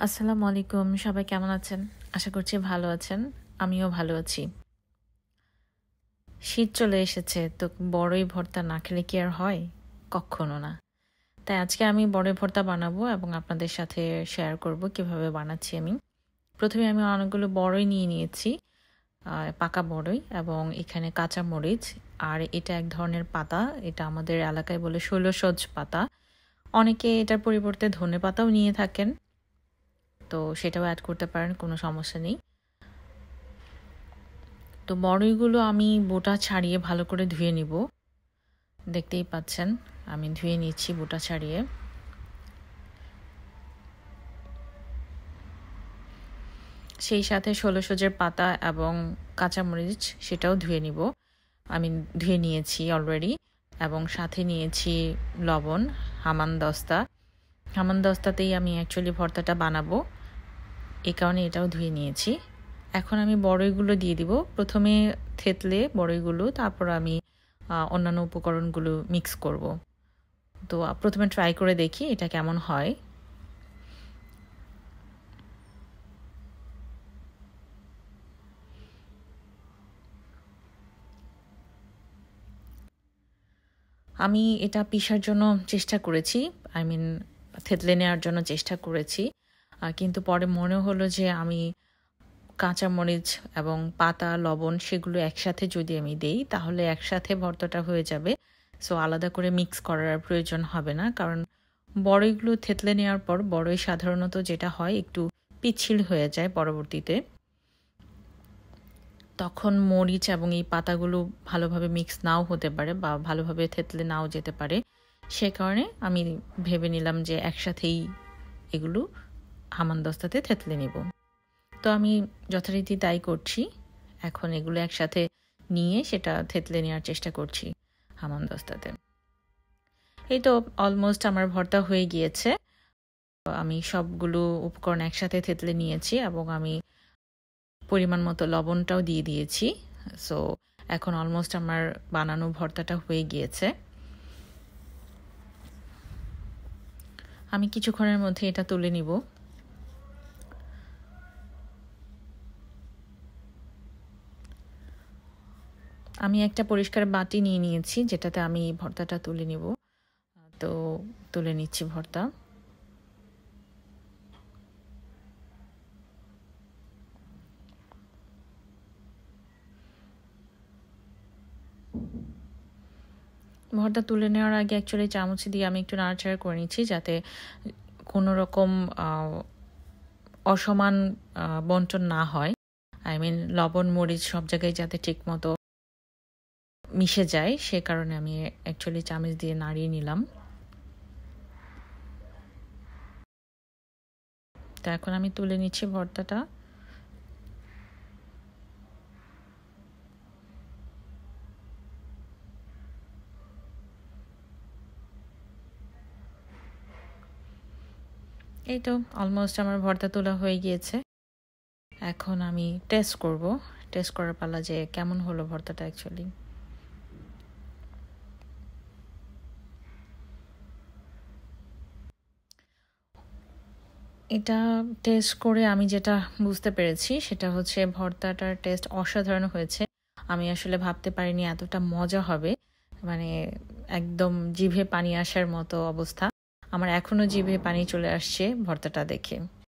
আসসালামু আলাইকুম। সবাই কেমন আছেন? আশা করছি ভালো আছেন। আমিও ভালো আছি। শীত চলে এসেছে তো বড়ই ভর্তা না খেলে কি আর হয়? কক্ষনো না। তাই আজকে আমি বড়ই ভর্তা বানাবো এবং আপনাদের সাথে শেয়ার করব কিভাবে বানাচ্ছি আমি। প্রথমে আমি অনেকগুলো বড়ই নিয়ে নিয়েছি। পাকা বড়ই এবং এখানে কাঁচা মরিচ আর এটা এক ধরনের পাতা। এটা আমাদের এলাকায় বলে শৈলসজ পাতা। অনেকে এটার পরিবর্তে ধনেপাতাও নিয়ে থাকেন। তো সেটাও এড করতে পারেন, কোনো সমস্যা নেই। তো বড়ইগুলো আমি বোটা ছাড়িয়ে ভালো করে ধুয়ে নিব। দেখতেই পাচ্ছেন আমি ধুয়ে নিচ্ছি বোটা ছাড়িয়ে। সেই সাথে ষোলসজের পাতা এবং কাঁচামরিচ সেটাও ধুয়ে নিব। আমি ধুয়ে নিয়েছি অলরেডি এবং সাথে নিয়েছি লবণ, হামানদস্তা। হামানদস্তাতেই আমি অ্যাকচুয়ালি ভর্তাটা বানাবো, এই কারণে এটাও ধুয়ে নিয়েছি। এখন আমি বড়ইগুলো দিয়ে দিব। প্রথমে থেতলে বড়ইগুলো, তারপর আমি অন্যান্য উপকরণগুলো মিক্স করব। তো প্রথমে ট্রাই করে দেখি এটা কেমন হয়। আমি এটা পিষার জন্য চেষ্টা করেছি, আই মিন থেতলে নেওয়ার জন্য চেষ্টা করেছি, কিন্তু পরে মনে হলো যে আমি কাঁচামরিচ এবং পাতা লবণ সেগুলো একসাথে যদি আমি দেই তাহলে একসাথে ভর্তাটা হয়ে যাবে। সো আলাদা করে মিক্স করার প্রয়োজন হবে না, কারণ বড়ইগুলো থেতলে নেওয়ার পর বড়ই সাধারণত যেটা হয় একটু পিচ্ছিল হয়ে যায় পরবর্তীতে। তখন মরিচ এবং এই পাতাগুলো ভালোভাবে মিক্স নাও হতে পারে বা ভালোভাবে থেতলে নাও যেতে পারে। সে কারণে আমি ভেবে নিলাম যে একসাথেই এগুলো হামানদস্তাতে থেতলে নেব। তো আমি যথারীতি তাই করছি। এখন এগুলো একসাথে নিয়ে সেটা থেতলে নেওয়ার চেষ্টা করছি হামানদস্তাতে। এই তো অলমোস্ট আমার ভর্তা হয়ে গিয়েছে। আমি সবগুলো উপকরণ একসাথে থেতলে নিয়েছি এবং আমি পরিমাণ মতো লবণটাও দিয়ে দিয়েছি। সো এখন অলমোস্ট আমার বানানো ভর্তাটা হয়ে গিয়েছে। আমি কিছুক্ষণের মধ্যে এটা তুলে নিব। আমি একটা পরিষ্কার বাটি নিয়ে নিয়েছি যেটাতে আমি ভর্তাটা তুলে নিব। তো তুলে নিচ্ছি ভর্তা। ভর্তা তুলে নেওয়ার আগে অ্যাকচুয়ালি চামচ দিয়ে আমি একটু নাড়াচাড়া করে নিচ্ছি যাতে কোনো রকম অসমান বন্টন না হয়। আই মিন লবণ মরিচ সব জায়গায় যাতে ঠিক মতো মিশে যায়, সে কারণে আমি অ্যাকচুয়ালি চামচ দিয়ে নাড়িয়ে নিলাম। তো এখন আমি তুলে নিচ্ছি ভর্তাটা। এই তো অলমোস্ট আমার ভর্তা তোলা হয়ে গিয়েছে। এখন আমি টেস্ট করব। টেস্ট করার পালা যে কেমন হলো ভর্তাটা অ্যাকচুয়ালি। এটা টেস্ট করে আমি যেটা বুঝতে পেরেছি সেটা হচ্ছে ভর্তাটার টেস্ট অসাধারণ হয়েছে। আমি আসলে ভাবতে পারিনি এতটা মজা হবে, মানে একদম জিভে পানি আসার মতো অবস্থা। আমার এখনো জিভে পানি চলে আসছে ভর্তাটা দেখে।